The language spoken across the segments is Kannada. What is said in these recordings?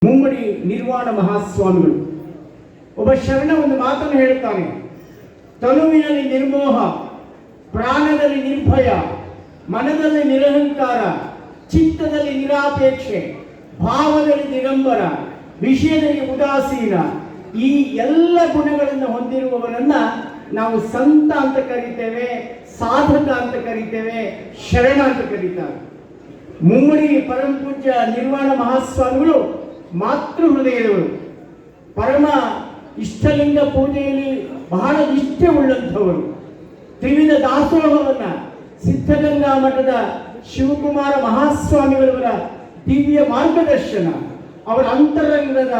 ಮುಮ್ಮಡಿ ನಿರ್ವಾಣ ಮಹಾಸ್ವಾಮಿಗಳು. ಒಬ್ಬ ಶರಣ ಒಂದು ಮಾತನ್ನು ಹೇಳುತ್ತಾನೆ, ತನುವಿನಲ್ಲಿ ನಿರ್ಮೋಹ, ಪ್ರಾಣದಲ್ಲಿ ನಿರ್ಭಯ, ಮನದಲ್ಲಿ ನಿರಹಂಕಾರ, ಚಿತ್ತದಲ್ಲಿ ನಿರಾಪೇಕ್ಷೆ, ಭಾವದಲ್ಲಿ ದಿಗಂಬರ, ವಿಷಯದಲ್ಲಿ ಉದಾಸೀನ. ಈ ಎಲ್ಲ ಗುಣಗಳನ್ನು ಹೊಂದಿರುವವನನ್ನ ನಾವು ಸಂತ ಅಂತ ಕರೀತೇವೆ, ಸಾಧಕ ಅಂತ ಕರೀತೇವೆ, ಶರಣ ಅಂತ ಕರೀತಾರೆ. ಮುಮ್ಮಡಿ ಪರಮ ಪೂಜ್ಯ ನಿರ್ವಾಣ ಮಹಾಸ್ವಾಮಿಗಳು ಮಾತೃ ಹೃದಯದವರು. ಪರಮ ಇಷ್ಟಲಿಂಗ ಪೂಜೆಯಲ್ಲಿ ಬಹಳ ನಿಷ್ಠೆ ಉಳ್ಳಂಥವರು. ತ್ರಿವಿಧ ದಾಸೋಹವನ್ನ ಸಿದ್ಧಗಂಗಾ ಮಠದ ಶಿವಕುಮಾರ ಮಹಾಸ್ವಾಮಿಗಳವರ ದಿವ್ಯ ಮಾರ್ಗದರ್ಶನ, ಅವರ ಅಂತರಂಗದ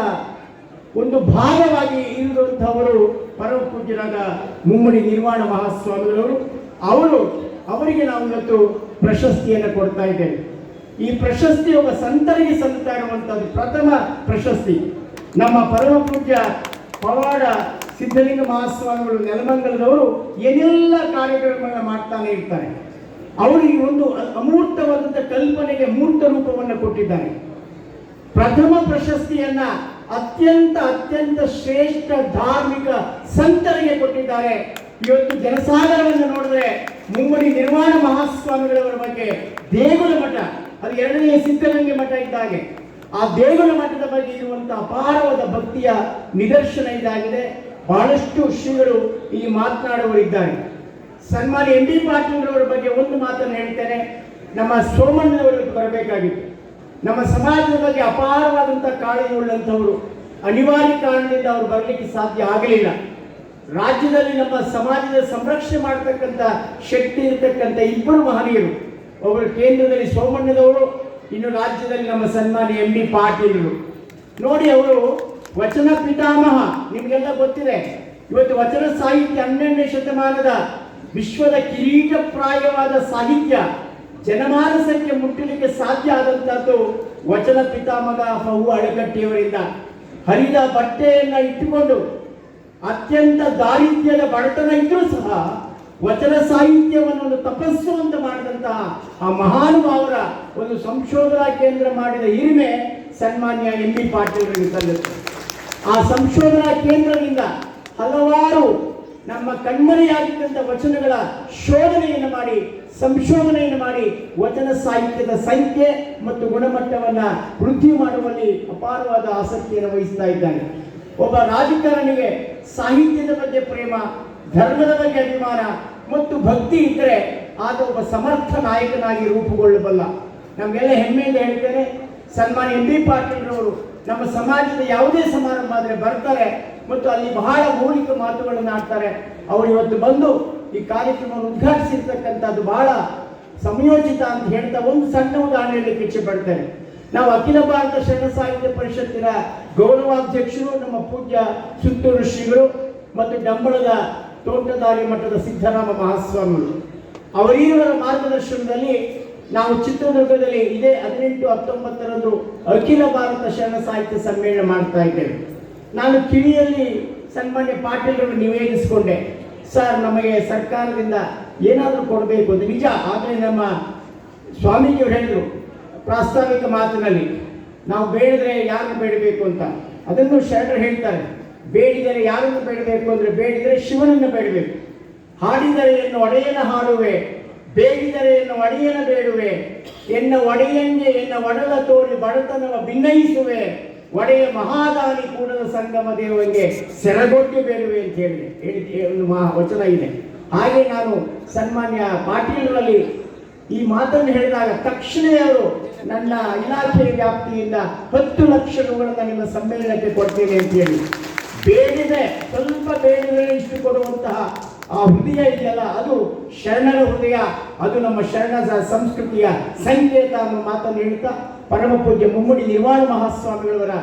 ಒಂದು ಭಾಗವಾಗಿ ಇರುವಂಥವರು ಪರಮ ಪೂಜ್ಯರಾದ ಮುಮ್ಮಡಿ ನಿರ್ವಾಣ ಮಹಾಸ್ವಾಮಿಗಳವರು. ಅವರಿಗೆ ನಾವು ಇವತ್ತು ಪ್ರಶಸ್ತಿಯನ್ನು ಕೊಡ್ತಾ ಇದ್ದೇವೆ. ಈ ಪ್ರಶಸ್ತಿ ಒಬ್ಬ ಸಂತರಿಗೆ ಸಲ್ಲುತ್ತಾ ಇರುವಂಥದ್ದು ಪ್ರಥಮ ಪ್ರಶಸ್ತಿ. ನಮ್ಮ ಪರಮ ಪೂಜ್ಯ ಪವಾಡ ಸಿದ್ಧಲಿಂಗ ಮಹಾಸ್ವಾಮಿಗಳು ನೆಲಮಂಗಲದವರು ಏನೆಲ್ಲ ಕಾರ್ಯಕ್ರಮಗಳನ್ನ ಮಾಡ್ತಾನೆ ಇರ್ತಾರೆ. ಅವರು ಈ ಒಂದು ಅಮೂರ್ತವಾದಂಥ ಕಲ್ಪನೆಗೆ ಮೂರ್ತ ರೂಪವನ್ನು ಕೊಟ್ಟಿದ್ದಾರೆ. ಪ್ರಥಮ ಪ್ರಶಸ್ತಿಯನ್ನ ಅತ್ಯಂತ ಶ್ರೇಷ್ಠ ಧಾರ್ಮಿಕ ಸಂತರಿಗೆ ಕೊಟ್ಟಿದ್ದಾರೆ. ಇವತ್ತು ಜನಸಾಗರವನ್ನು ನೋಡಿದ್ರೆ ಮುಮ್ಮಡಿ ನಿರ್ವಾಣ ಮಹಾಸ್ವಾಮಿಗಳವರ ಬಗ್ಗೆ ದೇಗುಲ ಮಠ, ಅದು ಎರಡನೇ ಸಿದ್ಧಗಂಗೆ ಮಠ ಇದ್ದಾಗೆ, ಆ ದೇಗುಲ ಮಠದ ಬಗ್ಗೆ ಇರುವಂತಹ ಅಪಾರವಾದ ಭಕ್ತಿಯ ನಿದರ್ಶನ ಇದಾಗಿದೆ. ಬಹಳಷ್ಟು ಶ್ರೀಗಳು ಇಲ್ಲಿ ಮಾತನಾಡುವರಿದ್ದಾರೆ. ಸನ್ಮಾನ್ಯ ಎಂ ಬಿ ಪಾಟೀಲ್ರವರ ಬಗ್ಗೆ ಒಂದು ಮಾತನ್ನು ಹೇಳ್ತೇನೆ. ನಮ್ಮ ಸೋಮಣ್ಣನವರು ಬರಬೇಕಾಗಿತ್ತು. ನಮ್ಮ ಸಮಾಜದ ಬಗ್ಗೆ ಅಪಾರವಾದಂತಹ ಕಾಳಜಿ ಉಳ್ಳಂಥವರು. ಅನಿವಾರ್ಯ ಕಾರಣದಿಂದ ಅವರು ಬರಲಿಕ್ಕೆ ಸಾಧ್ಯ ಆಗಲಿಲ್ಲ. ರಾಜ್ಯದಲ್ಲಿ ನಮ್ಮ ಸಮಾಜದ ಸಂರಕ್ಷಣೆ ಮಾಡತಕ್ಕಂಥ ಶಕ್ತಿ ಇರತಕ್ಕಂಥ ಇಬ್ಬರು ಮಹನೀಯರು, ಒಬ್ಬರು ಕೇಂದ್ರದಲ್ಲಿ ಸೋಮಣ್ಣನವರು, ಇನ್ನು ರಾಜ್ಯದಲ್ಲಿ ನಮ್ಮ ಸನ್ಮಾನ್ಯ ಎಂ ಬಿ ಪಾಟೀಲರು. ನೋಡಿ, ಅವರು ವಚನ ಪಿತಾಮಹ, ನಿಮಗೆಲ್ಲ ಗೊತ್ತಿದೆ. ಇವತ್ತು ವಚನ ಸಾಹಿತ್ಯ 12ನೇ ಶತಮಾನದ ವಿಶ್ವದ ಕಿರೀಟಪ್ರಾಯವಾದ ಸಾಹಿತ್ಯ ಜನಮಾನಸಕ್ಕೆ ಮುಟ್ಟಲಿಕ್ಕೆ ಸಾಧ್ಯ ಆದಂತಹದ್ದು ವಚನ ಪಿತಾಮಹ ಫಹು ಅಳಗಟ್ಟಿಯವರಿಂದ. ಹರಿದ ಬಟ್ಟೆಯನ್ನ ಇಟ್ಟುಕೊಂಡು ಅತ್ಯಂತ ದಾರಿದ್ರ್ಯದ ಬಡತನ ಇದ್ರೂ ಸಹ ವಚನ ಸಾಹಿತ್ಯವನ್ನು ಒಂದು ತಪಸ್ಸು ಅಂತ ಮಾಡಿದಂತಹ ಆ ಮಹಾನುಭಾವರ ಒಂದು ಸಂಶೋಧನಾ ಕೇಂದ್ರ ಮಾಡಿದ ಹಿರಿಮೆ ಸನ್ಮಾನ್ಯ ಎಂ ಬಿ ಪಾಟೀಲರಿಗೆ ಸಲ್ಲುತ್ತೆ. ಆ ಸಂಶೋಧನಾ ಕೇಂದ್ರದಿಂದ ಹಲವಾರು ನಮ್ಮ ಕಣ್ಮರೆಯಾಗಿದ್ದಂಥ ವಚನಗಳ ಶೋಧನೆಯನ್ನು ಮಾಡಿ, ಸಂಶೋಧನೆಯನ್ನು ಮಾಡಿ, ವಚನ ಸಾಹಿತ್ಯದ ಸಂಖ್ಯೆ ಮತ್ತು ಗುಣಮಟ್ಟವನ್ನು ವೃದ್ಧಿ ಮಾಡುವಲ್ಲಿ ಅಪಾರವಾದ ಆಸಕ್ತಿಯನ್ನು ವಹಿಸ್ತಾ ಇದ್ದಾನೆ. ಒಬ್ಬ ರಾಜಕಾರಣಿಗೆ ಸಾಹಿತ್ಯದ ಬಗ್ಗೆ ಪ್ರೇಮ, ಧರ್ಮದ ಬಗ್ಗೆ ಅಭಿಮಾನ ಮತ್ತು ಭಕ್ತಿ ಇದ್ದರೆ ಆಗ ಒಬ್ಬ ಸಮರ್ಥ ನಾಯಕನಾಗಿ ರೂಪುಗೊಳ್ಳಬಲ್ಲ. ನಮಗೆಲ್ಲ ಹೆಮ್ಮೆಯಿಂದ ಹೇಳ್ತೇನೆ, ಸನ್ಮಾನ್ಯ ಎಂ ಬಿ ಪಾಟೀಲ್ರವರು ನಮ್ಮ ಸಮಾಜದ ಯಾವುದೇ ಸಮಾರಂಭ ಆದರೆ ಬರ್ತಾರೆ ಮತ್ತು ಅಲ್ಲಿ ಬಹಳ ಮೌಲಿಕ ಮಾತುಗಳನ್ನು ಆಡ್ತಾರೆ. ಅವರು ಇವತ್ತು ಬಂದು ಈ ಕಾರ್ಯಕ್ರಮವನ್ನು ಉದ್ಘಾಟಿಸಿರ್ತಕ್ಕಂಥದ್ದು ಬಹಳ ಸಂಯೋಜಿತ ಅಂತ ಹೇಳ್ತಾ ಒಂದು ಸಣ್ಣ ಉದಾಹರಣೆಯಲ್ಲಿ ಇಚ್ಛೆ ಪಡ್ತೇನೆ. ನಾವು ಅಖಿಲ ಭಾರತ ಶರಣ ಸಾಹಿತ್ಯ ಪರಿಷತ್ತಿನ ಗೌರವಾಧ್ಯಕ್ಷರು ನಮ್ಮ ಪೂಜ್ಯ ಸುತ್ತೂರು ಶ್ರೀಗಳು ಮತ್ತು ಡಂಬಳದ ತೋಟದಾರಿ ಮಠದ ಸಿದ್ದರಾಮ ಮಹಾಸ್ವಾಮಿಗಳು ಅವರೀವರ ಮಾರ್ಗದರ್ಶನದಲ್ಲಿ ನಾವು ಚಿತ್ರದುರ್ಗದಲ್ಲಿ ಇದೇ 18-19ರಂದು ಅಖಿಲ ಭಾರತ ಶರಣ ಸಾಹಿತ್ಯ ಸಮ್ಮೇಳನ ಮಾಡ್ತಾ ಇದ್ದೇವೆ. ನಾನು ಕಿವಿಯಲ್ಲಿ ಸನ್ಮಾನ್ಯ ಪಾಟೀಲರನ್ನು ನಿವೇದಿಸಿಕೊಂಡೆ, ಸರ್ ನಮಗೆ ಸರ್ಕಾರದಿಂದ ಏನಾದರೂ ಕೊಡಬೇಕು ಅಂತ. ನಿಜ, ಆದರೆ ನಮ್ಮ ಸ್ವಾಮೀಜಿಯವರು ಹೇಳಿದರು ಪ್ರಾಸ್ತಾವಿಕ ಮಾತಿನಲ್ಲಿ, ನಾವು ಬೇಡಿದ್ರೆ ಯಾರನ್ನು ಬೇಡಬೇಕು ಅಂತ. ಅದನ್ನು ಶರಣರು ಹೇಳ್ತಾರೆ, ಬೇಡಿದರೆ ಯಾರನ್ನು ಬೇಡಬೇಕು ಅಂದರೆ ಬೇಡಿದರೆ ಶಿವನನ್ನು ಬೇಡಬೇಕು. ಹಾಡಿದರೆ ಎನ್ನು ಒಡೆಯನ ಹಾಡುವೆ, ಬೇಡಿದರೆ ಎನ್ನು ಒಡೆಯನ ಬೇಡುವೆ, ಎನ್ನ ಒಡೆಯಂಗೆ ಎನ್ನ ಒಡಲ ತೋರಿ ಬಡತನವ ಭಿನ್ನಯಿಸುವೆ, ಒಡೆಯ ಮಹಾದಾನಿ ಕೂಡದ ಸಂಗಮ ದೇವಂಗೆ ಸೆರಗೊಡ್ಡಿ ಬೇಡುವೆ ಅಂತ ಹೇಳಿ ಒಂದು ವಚನ ಇದೆ. ಹಾಗೆ ನಾನು ಸನ್ಮಾನ್ಯ ಪಾಟೀಲರಲ್ಲಿ ಈ ಮಾತನ್ನು ಹೇಳಿದಾಗ ತಕ್ಷಣವೇ ಅವರು ನನ್ನ ಇಲಾಖೆಯ ವ್ಯಾಪ್ತಿಯಿಂದ 10 ಲಕ್ಷ ರೂಗಳನ್ನು ನಿಮ್ಮ ಸಮ್ಮೇಳನಕ್ಕೆ ಕೊಡ್ತೇನೆ ಅಂತ ಹೇಳಿ ಬೇಡಿದೆ, ಸ್ವಲ್ಪ ಬೇಡಿದರೆ ಇಷ್ಟು ಕೊಡುವಂತಹ ಆ ಹೃದಯ ಇದೆಯಲ್ಲ, ಅದು ಶರಣರ ಹೃದಯ, ಅದು ನಮ್ಮ ಶರಣದ ಸಂಸ್ಕೃತಿಯ ಸಂಕೇತ ಅನ್ನೋ ಮಾತನ್ನು ಹೇಳ್ತಾ ಪರಮ ಪೂಜ್ಯ ಮುಮ್ಮಡಿ ನಿರ್ವಾಣ ಮಹಾಸ್ವಾಮಿಗಳವರ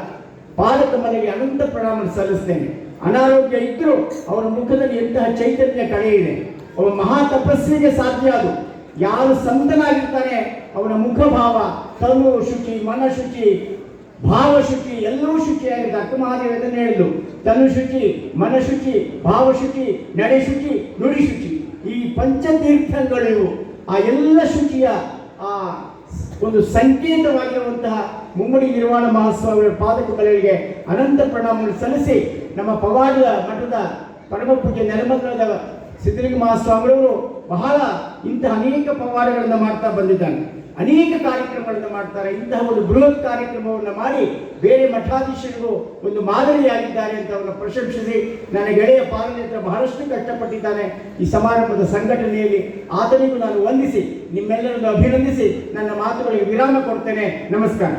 ಪಾದಕ ಮನೆಗೆ ಅನಂತ ಪ್ರಣಾಮ ಸಲ್ಲಿಸ್ತೇನೆ. ಅನಾರೋಗ್ಯ ಇದ್ದರೂ ಅವರ ಮುಖದಲ್ಲಿ ಎಂತಹ ಚೈತನ್ಯ ಕಳೆ ಇದೆ. ಒಬ್ಬ ಮಹಾ ತಪಸ್ವಿಗೆ ಸಾಧ್ಯ ಅದು. ಯಾರು ಸಂತನಾಗಿರ್ತಾನೆ ಅವನ ಮುಖಭಾವ, ತನು ಶುಚಿ, ಮನ ಶುಚಿ, ಭಾವ ಶುಚಿ, ಎಲ್ಲವೂ ಶುಚಿಯಾಗಿದೆ. ಅಕ್ಕಮಹಾದೇವ ಅದನ್ನು ಹೇಳಿದ್ರು, ತನು ಶುಚಿ, ಮನ ಶುಚಿ, ಭಾವ ಶುಚಿ, ನಡೆ ಶುಚಿ, ನುಡಿ ಶುಚಿ. ಈ ಪಂಚತೀರ್ಥಗಳು ಆ ಎಲ್ಲ ಶುಚಿಯ ಆ ಒಂದು ಸಂಕೇತವಾಗಿರುವಂತಹ ಮುಮ್ಮಡಿ ನಿರ್ವಾಣ ಮಹಾಸ್ವಾಮಿಗಳ ಪಾದಕಗಳಿಗೆ ಅನಂತ ಪ್ರಣಾಮಗಳು ಸಲ್ಲಿಸಿ ನಮ್ಮ ಪವಾಡದ ಮಠದ ಪರಮ ಪೂಜ್ಯ ನೆಲಮಂಗಲದ ಸಿದ್ಧಲಿಂಗ ಮಹಾಸ್ವಾಮಿಗಳು ಬಹಳ ಇಂತಹ ಅನೇಕ ಪವಾಡಗಳನ್ನು ಮಾಡ್ತಾ ಬಂದಿದ್ದಾನೆ, ಅನೇಕ ಕಾರ್ಯಕ್ರಮಗಳನ್ನು ಮಾಡ್ತಾರೆ. ಇಂತಹ ಒಂದು ಬೃಹತ್ ಕಾರ್ಯಕ್ರಮವನ್ನು ಮಾಡಿ ಬೇರೆ ಮಠಾಧೀಶರಿಗೂ ಒಂದು ಮಾದರಿಯಾಗಿದ್ದಾರೆ ಅಂತ ಅವರನ್ನು ಪ್ರಶಂಸಿಸಿ, ನನ್ನ ಗೆಳೆಯ ಪಾಲನೇತ್ರ ಬಹಳಷ್ಟು ಕಷ್ಟಪಟ್ಟಿದ್ದಾನೆ ಈ ಸಮಾರಂಭದ ಸಂಘಟನೆಯಲ್ಲಿ, ಆತನಿಗೂ ನಾನು ವಂದಿಸಿ ನಿಮ್ಮೆಲ್ಲರನ್ನು ಅಭಿನಂದಿಸಿ ನನ್ನ ಮಾತುಗಳಿಗೆ ವಿರಾಮ ಕೊಡ್ತೇನೆ. ನಮಸ್ಕಾರ.